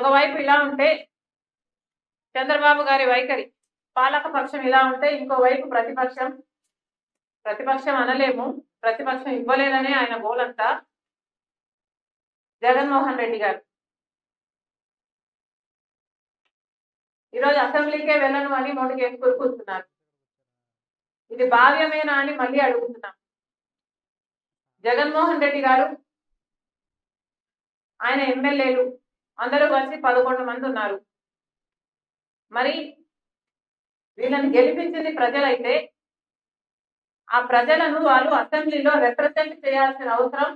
ఒకవైపు ఇలా ఉంటే చంద్రబాబు గారి వైఖరి, పాలక పక్షం ఇలా ఉంటే ఇంకోవైపు ప్రతిపక్షం అనలేము, ప్రతిపక్షం ఇవ్వలేదనే ఆయన గోలంతా జగన్మోహన్ రెడ్డి గారు. ఈరోజు అసెంబ్లీకే వెళ్ళను అని నోటికి కూర్చున్నారు. ఇది భావ్యమేనా అని మళ్ళీ అడుగుతున్నాం. జగన్మోహన్ రెడ్డి గారు, ఆయన ఎమ్మెల్యేలు అందరూ కలిసి 11 మంది ఉన్నారు. మరి వీళ్ళని గెలిపించింది ప్రజలైతే ఆ ప్రజలను వాళ్ళు అసెంబ్లీలో రిప్రజెంట్ చేయాల్సిన అవసరం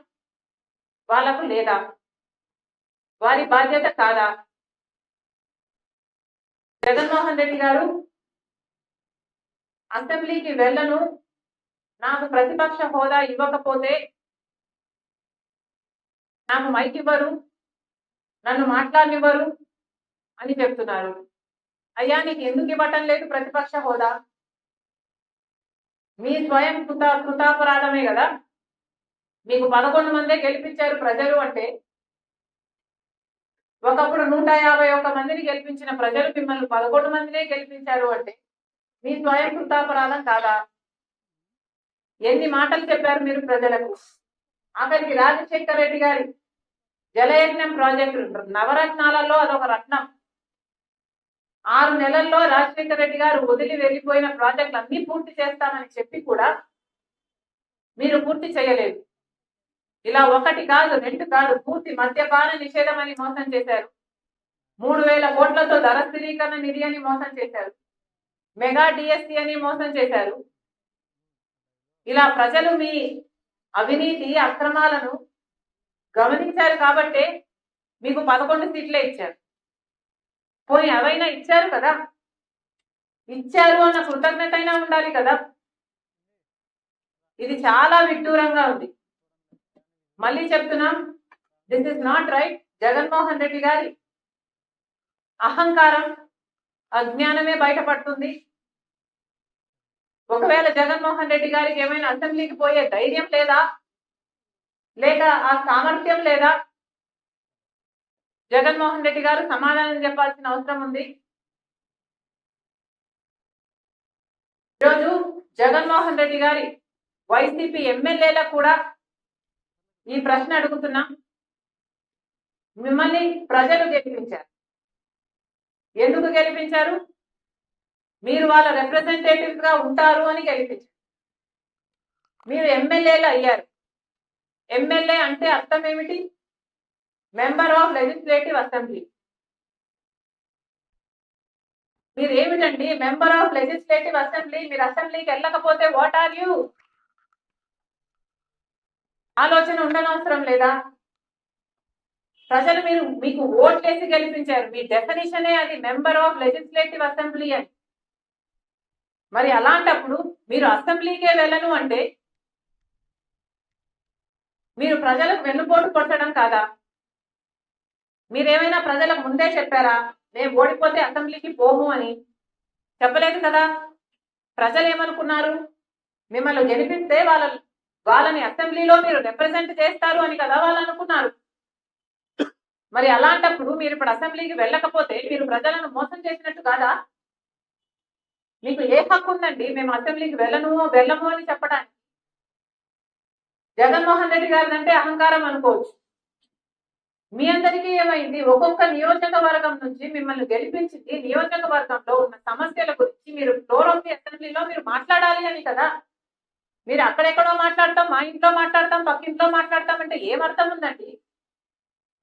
వాళ్లకు లేదా? వారి బాధ్యత కాదా? జగన్మోహన్ రెడ్డి గారు అసెంబ్లీకి వెళ్ళను, నాకు ప్రతిపక్ష హోదా ఇవ్వకపోతే నాకు మైక్ ఇవ్వరు, నన్ను మాట్లాడనివ్వరు అని చెప్తున్నారు. అయ్యా, నీకు ఎందుకు ఇవ్వటం లేదు ప్రతిపక్ష హోదా? మీ స్వయం కృతాపరాధమే కదా. మీకు 11 మందే గెలిపించారు ప్రజలు అంటే, ఒకప్పుడు 151 మందిని గెలిపించిన ప్రజలు మిమ్మల్ని 11 మందినే గెలిపించారు అంటే మీ స్వయం కృతాపరాధం కాదా? ఎన్ని మాటలు చెప్పారు మీరు ప్రజలకు? ఆఖరికి రాజశేఖర రెడ్డి గారి జలయజ్ఞం ప్రాజెక్టు నవరత్నాలలో అదొక రత్నం. 6 నెలల్లో రాజశేఖర రెడ్డి గారు వదిలి వెళ్ళిపోయిన ప్రాజెక్టులు అన్ని పూర్తి చేస్తామని చెప్పి కూడా మీరు పూర్తి చేయలేదు. ఇలా 1 కాదు 2 కాదు, పూర్తి మద్యపాన నిషేధం అని మోసం చేశారు. 3000 కోట్లతో ధర స్థిరీకరణ నిధి అని మోసం చేశారు. మెగా డిఎస్సి అని మోసం చేశారు. ఇలా ప్రజలు మీ అవినీతి అక్రమాలను గమనించారు కాబట్టే మీకు 11 సీట్లే ఇచ్చారు. పోనీ అవైనా ఇచ్చారు కదా, ఇచ్చారు అన్న కృతజ్ఞత అయినా ఉండాలి కదా. ఇది చాలా విడ్డూరంగా ఉంది. మళ్ళీ చెప్తున్నాం, this is not right. Jaganmohan Reddy గారి అహంకారం, అజ్ఞానమే బయటపడుతుంది. ఒకవేళ జగన్మోహన్ రెడ్డి గారికి ఏమైనా అసెంబ్లీకి పోయే ధైర్యం లేదా, లేక ఆ సామర్థ్యం లేదా, జగన్మోహన్ రెడ్డి గారు సమాధానం చెప్పాల్సిన అవసరం ఉంది. ఈరోజు జగన్మోహన్ రెడ్డి గారి వైసీపీ ఎమ్మెల్యేలకు కూడా ఈ ప్రశ్న అడుగుతున్నాం. మిమ్మల్ని ప్రజలు గెలిపించారు. ఎందుకు గెలిపించారు? మీరు వాళ్ళ రిప్రజెంటేటివ్స్ గా ఉంటారు అని గెలిపించారు. మీరు ఎమ్మెల్యేలు అయ్యారు. ఎమ్మెల్యే అంటే అర్థం ఏమిటి? Member of legislative assembly. మీరు ఏమిటండి మెంబర్ ఆఫ్ లెజిస్లేటివ్ అసెంబ్లీ? మీరు అసెంబ్లీకి వెళ్ళకపోతే వాట్ ఆర్ యూ? ఆలోచన ఉండనవసరం లేదా? ప్రజలు మీకు ఓట్లేసి గెలిపించారు. మీ డెఫినిషనే అది, మెంబర్ ఆఫ్ లెజిస్లేటివ్ అసెంబ్లీ అని. మరి అలాంటప్పుడు మీరు అసెంబ్లీకే వెళ్ళను అంటే మీరు ప్రజలకు వెన్నుపోటు కొట్టడం కాదా? మీరేమైనా ప్రజలకు ముందే చెప్పారా మేము ఓడిపోతే అసెంబ్లీకి పోము అని? చెప్పలేదు కదా. ప్రజలు ఏమనుకున్నారు? మిమ్మల్ని గెలిపిస్తే వాళ్ళని అసెంబ్లీలో మీరు రిప్రజెంట్ చేస్తారు అని కదా వాళ్ళు అనుకున్నారు. మరి అలాంటప్పుడు మీరు ఇప్పుడు అసెంబ్లీకి వెళ్ళకపోతే మీరు ప్రజలను మోసం చేసినట్టు కాదా? మీకు ఏ హక్కు ఉందండి మేము అసెంబ్లీకి వెళ్ళము అని చెప్పడానికి? జగన్మోహన్ రెడ్డి గారి అంటే అహంకారం అనుకోవచ్చు. మీ అందరికీ ఏమైంది? ఒక్కొక్క నియోజకవర్గం నుంచి మిమ్మల్ని గెలిపించింది నియోజకవర్గంలో ఉన్న సమస్యల గురించి మీరు ఫ్లోర్ ఆఫ్ ది అసెంబ్లీలో మీరు మాట్లాడాలి అని కదా. మీరు అక్కడెక్కడో మాట్లాడతాం, మా ఇంట్లో మాట్లాడతాం, పక్కింట్లో మాట్లాడతాం అంటే ఏమర్థం ఉందండి?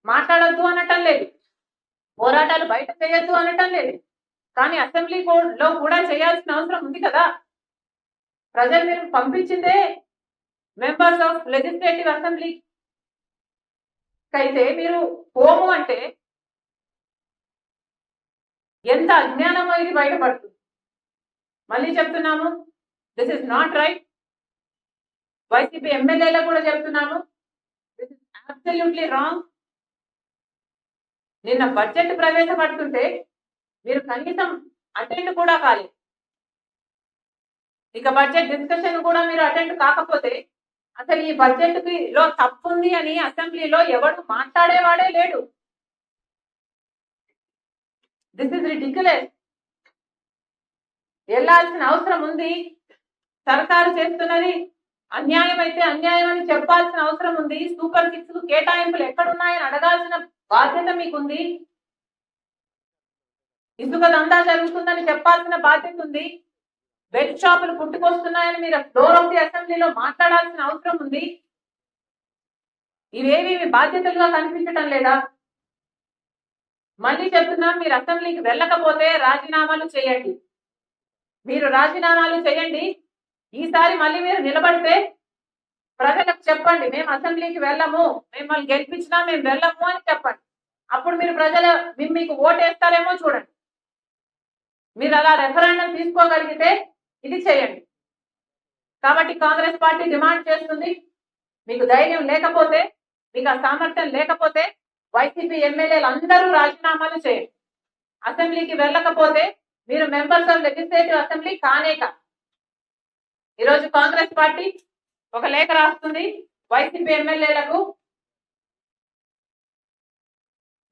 మాట్లాడొద్దు అనటం లేదు, పోరాటాలు బయట చేయొద్దు అనటం లేదు, కానీ అసెంబ్లీలో కూడా చేయాల్సిన అవసరం ఉంది కదా. ప్రజలు మీరు పంపించిందే మెంబర్స్ ఆఫ్ లెజిస్లేటివ్ అసెంబ్లీ అయితే మీరు పోము అంటే ఎంత అజ్ఞానమో ఇది బయటపడుతుంది. మళ్ళీ చెప్తున్నాము, this is not right. YCP ఎమ్మెల్యేలకు కూడా చెప్తున్నాను, దిస్ ఇస్ అబ్సల్యూట్లీ రాంగ్. నిన్న బడ్జెట్ ప్రవేశపెడుతుంటే మీరు కనీసం అటెండ్ కూడా కాలేదు. ఇక బడ్జెట్ డిస్కషన్ కూడా మీరు అటెండ్ కాకపోతే అసలు ఈ బడ్జెట్ లో తప్పుంది అని అసెంబ్లీలో ఎవడు మాట్లాడేవాడే లేడు. This is ridiculous. వెళ్లాల్సిన అవసరం ఉంది. సర్కారు చేస్తున్నది అన్యాయం అయితే అన్యాయం అని చెప్పాల్సిన అవసరం ఉంది. సూపర్ 6 కేటాయింపులు ఎక్కడున్నాయని అడగాల్సిన బాధ్యత మీకుంది. ఇసుక దందా జరుగుతుందని చెప్పాల్సిన బాధ్యత ఉంది. బెడ్ షాపులు పుట్టుకొస్తున్నాయని మీరు ఫ్లోర్ ఆఫ్ ది అసెంబ్లీలో మాట్లాడాల్సిన అవసరం ఉంది. ఇవేవి మీ బాధ్యతలుగా కనిపించటం లేదా? మళ్ళీ చెప్తున్నాం, మీరు అసెంబ్లీకి వెళ్ళకపోతే రాజీనామాలు చేయండి. మీరు రాజీనామాలు చేయండి. ఈసారి మళ్ళీ మీరు నిలబడితే ప్రజలకు చెప్పండి, మేము అసెంబ్లీకి వెళ్ళము, మిమ్మల్ని గెలిపించినా మేము వెళ్ళము అని చెప్పండి. అప్పుడు మీరు ప్రజలు మీకు ఓటేస్తారేమో చూడండి. మీరు అలా రెఫరెండం తీసుకోగలిగితే ఇది చేయండి. కాబట్టి కాంగ్రెస్ పార్టీ డిమాండ్ చేస్తుంది, మీకు ధైర్యం లేకపోతే, మీకు ఆ సామర్థ్యం లేకపోతే వైసీపీ ఎమ్మెల్యేలు అందరూ రాజీనామాలు చేయండి. అసెంబ్లీకి వెళ్ళకపోతే మీరు మెంబర్స్ ఆఫ్ లెజిస్లేటివ్ అసెంబ్లీ కానే కాదు. ఈరోజు కాంగ్రెస్ పార్టీ ఒక లేఖ రాస్తుంది వైసీపీ ఎమ్మెల్యేలకు,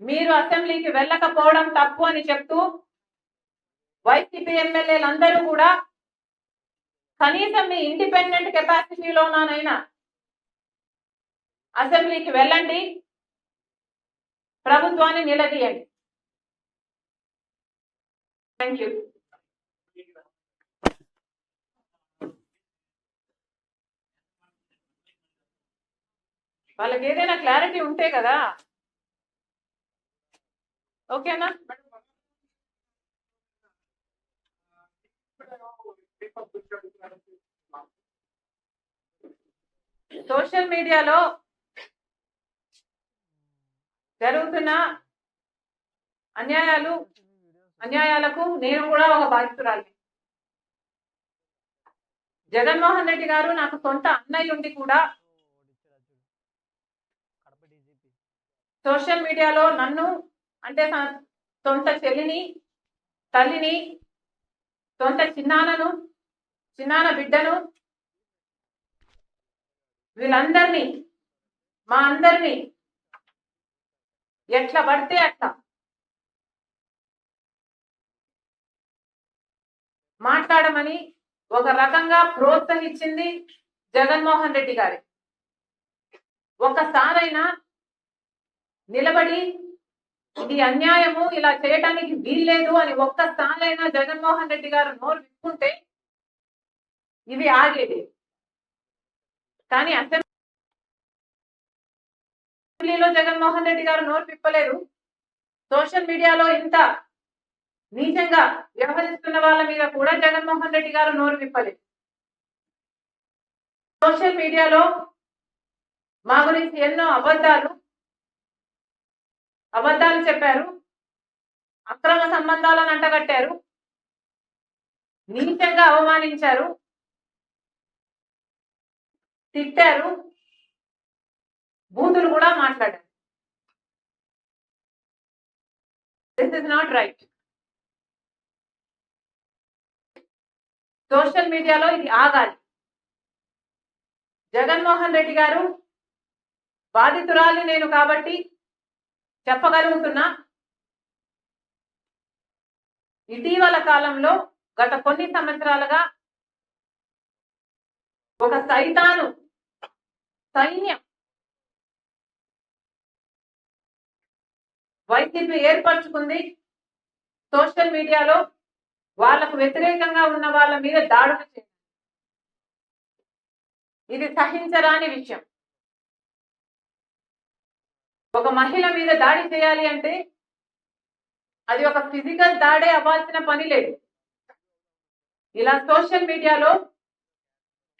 మీరు అసెంబ్లీకి వెళ్ళకపోవడం తప్పు అని చెప్తూ వైసీపీ ఎమ్మెల్యేలందరూ కూడా కనీసం మీ ఇండిపెండెంట్ కెపాసిటీలోనైనా అసెంబ్లీకి వెళ్ళండి, ప్రభుత్వాన్ని నిలదీయండి. Thank you. వాళ్ళకి ఏదైనా క్లారిటీ ఉంటే కదా. ఓకేనా? సోషల్ మీడియాలో జరుగుతున్న అన్యాయాలకు నేను కూడా ఒక బాధితురాలి. జగన్మోహన్ రెడ్డి గారు నాకు సొంత అన్నయ్య ఉండి కూడా సోషల్ మీడియాలో నన్ను అంటే సొంత చెల్లిని, తల్లిని, సొంత చిన్నాన బిడ్డను, వీళ్ళందరినీ, మా అందరినీ ఎట్లా పడితే అట్లా మాట్లాడమని ఒక రకంగా ప్రోత్సహించింది జగన్మోహన్ రెడ్డి గారి. ఒక్కసారైనా నిలబడి ఇది అన్యాయము, ఇలా చేయడానికి వీల్లేదు అని ఒక్కసారైనా జగన్మోహన్ రెడ్డి గారు నోరు విప్పుకుంటే ఇవి ఆగేది. కానీ అసెంబ్లీలో జగన్మోహన్ రెడ్డి గారు నోరు విప్పలేదు. సోషల్ మీడియాలో ఇంత నీచంగా వ్యవహరిస్తున్న వాళ్ళ మీద కూడా జగన్మోహన్ రెడ్డి గారు నోరు విప్పలేదు. సోషల్ మీడియాలో మా గురించి ఎన్నో అబద్ధాలు చెప్పారు, అక్రమ సంబంధాలను అంటగట్టారు, నీచంగా అవమానించారు, తిట్టారు, బూతులు కూడా మాట్లాడారు. This is not right. Social మీడియాలో ఇది ఆగాలి. జగన్మోహన్ రెడ్డి గారు బాధితురాలి నేను కాబట్టి చెప్పగలుగుతున్నా, ఇటీవల కాలంలో గత కొన్ని సంవత్సరాలుగా ఒక సైన్యం వైసీపీ ఏర్పరచుకుంది. సోషల్ మీడియాలో వాళ్లకు వ్యతిరేకంగా ఉన్న వాళ్ళ మీద దాడులు చేయాలి. ఇది సహించరాని విషయం. ఒక మహిళ మీద దాడి చేయాలి అంటే అది ఒక ఫిజికల్ దాడే అవ్వాల్సిన పని లేదు. ఇలా సోషల్ మీడియాలో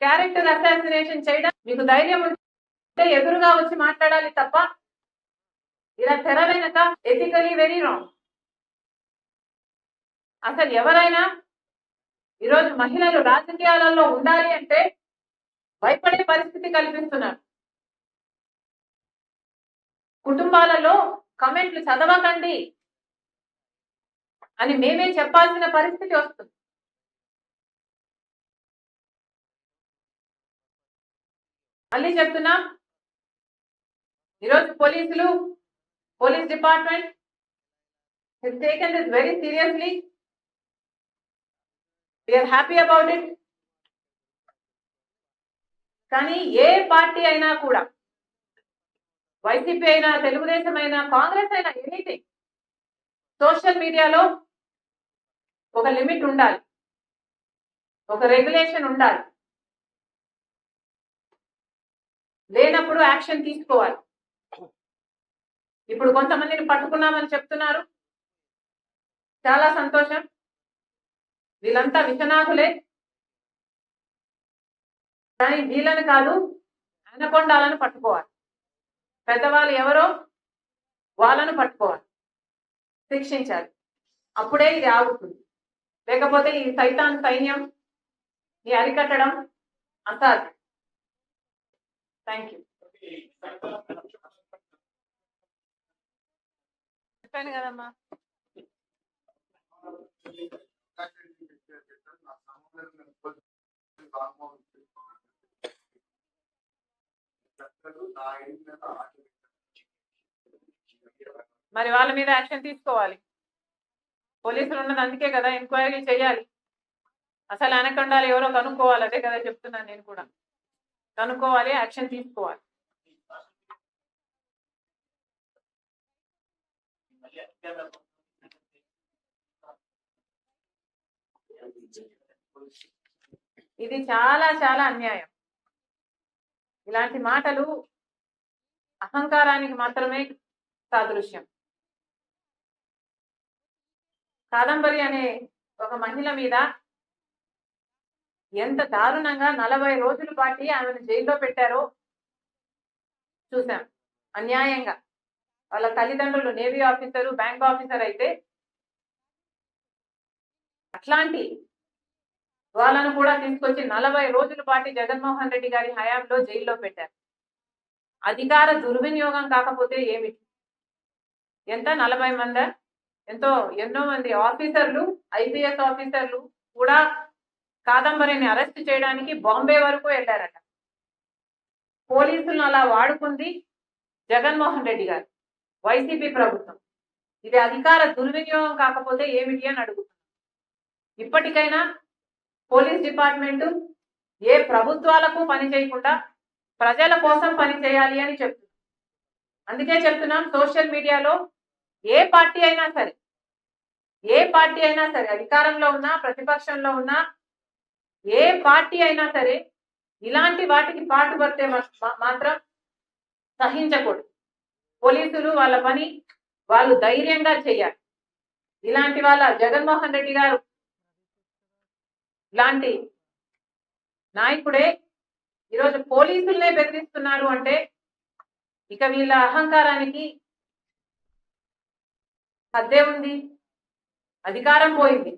క్యారెక్టర్ అసాసినేషన్ చేయడం మీకు ధైర్యం ఉంటే ఎదురుగా వచ్చి మాట్లాడాలి తప్ప ఇలా తెర వెనక ఎథికలీ వెరీ రాంగ్. అసలు ఎవరైనా ఈరోజు మహిళలు రాజకీయాలలో ఉండాలి అంటే భయపడే పరిస్థితి కల్పిస్తున్నారు. కుటుంబాలలో కమెంట్లు చదవకండి అని మేమే చెప్పాల్సిన పరిస్థితి వస్తుంది. మళ్ళీ చెప్తున్నా, ఈరోజు police department, He's taken this very seriously. We are happy about it. కానీ ఏ పార్టీ అయినా కూడా, వైసీపీ అయినా, తెలుగుదేశం అయినా, కాంగ్రెస్ అయినా, ఎనీథింగ్, సోషల్ మీడియాలో ఒక లిమిట్ ఉండాలి, ఒక రెగ్యులేషన్ ఉండాలి. లేనప్పుడు యాక్షన్ తీసుకోవాలి. ఇప్పుడు కొంతమందిని పట్టుకున్నామని చెప్తున్నారు, చాలా సంతోషం. వీళ్ళంతా విషనాకులే, కానీ వీళ్ళని కాదు, అనకొండాలను పట్టుకోవాలి. పెద్దవాళ్ళు ఎవరో వాళ్ళను పట్టుకోవాలి, శిక్షించాలి. అప్పుడే ఇది ఆగుతుంది. లేకపోతే ఈ సైతాన్ సైన్యం ఈ అరికట్టడం అసాధ్యం. Thank you. చెప్పాను కదమ్మా. మరి వాళ్ళ మీద యాక్షన్ తీసుకోవాలి. పోలీసులు ఉన్నది అందుకే కదా, ఎంక్వైరీ చేయాలి. అసలు అనకొండాలు ఎవరో కనుక్కోవాలి. అదే కదా చెప్తున్నాను నేను కూడా, కనుక్కోవాలి, యాక్షన్ తీసుకోవాలి. ఇది చాలా చాలా అన్యాయం. ఇలాంటి మాటలు అహంకారానికి మాత్రమే సాదృశ్యం. కాదంబరి అనే ఒక మహిళ మీద ఎంత దారుణంగా 40 రోజుల పాటు ఆమెను జైల్లో పెట్టారో చూసాం. అన్యాయంగా వాళ్ళ తల్లిదండ్రులు నేవీ ఆఫీసరు, బ్యాంక్ ఆఫీసర్ అయితే అట్లాంటి వాళ్ళను కూడా తీసుకొచ్చి 40 రోజుల పాటు జగన్మోహన్ రెడ్డి గారి హయాంలో జైల్లో పెట్టారు. అధికార దుర్వినియోగం కాకపోతే ఏమిటి? ఎంత 40 మంది, ఎన్నో మంది ఆఫీసర్లు, ఐపీఎస్ ఆఫీసర్లు కూడా కాదంబరిని అరెస్ట్ చేయడానికి బాంబే వరకు వెళ్ళారట. పోలీసులను అలా వాడుకుంది జగన్మోహన్ రెడ్డి గారు, వైసీపీ ప్రభుత్వం. ఇది అధికార దుర్వినియోగం కాకపోతే ఏమిటి అని అడుగుతున్నాం. ఇప్పటికైనా పోలీస్ డిపార్ట్మెంట్ ఏ ప్రభుత్వాలకు పని చేయకుండా ప్రజల కోసం పని చేయాలి అని చెప్తున్నాం. అందుకే చెప్తున్నాం, సోషల్ మీడియాలో ఏ పార్టీ అయినా సరే, అధికారంలో ఉన్నా, ప్రతిపక్షంలో ఉన్నా, ఏ పార్టీ అయినా సరే ఇలాంటి వాటికి పాటుపడితే మాత్రం సహించకూడదు. పోలీసులు వాళ్ళ పని వాళ్ళు ధైర్యంగా చేయాలి. ఇలాంటి వాళ్ళ జగన్మోహన్ రెడ్డి గారు ఇలాంటి నాయకుడే ఈరోజు పోలీసులనే బెదిరిస్తున్నారు అంటే ఇక వీళ్ళ అహంకారానికి హద్దే ఉంది. అధికారం పోయింది.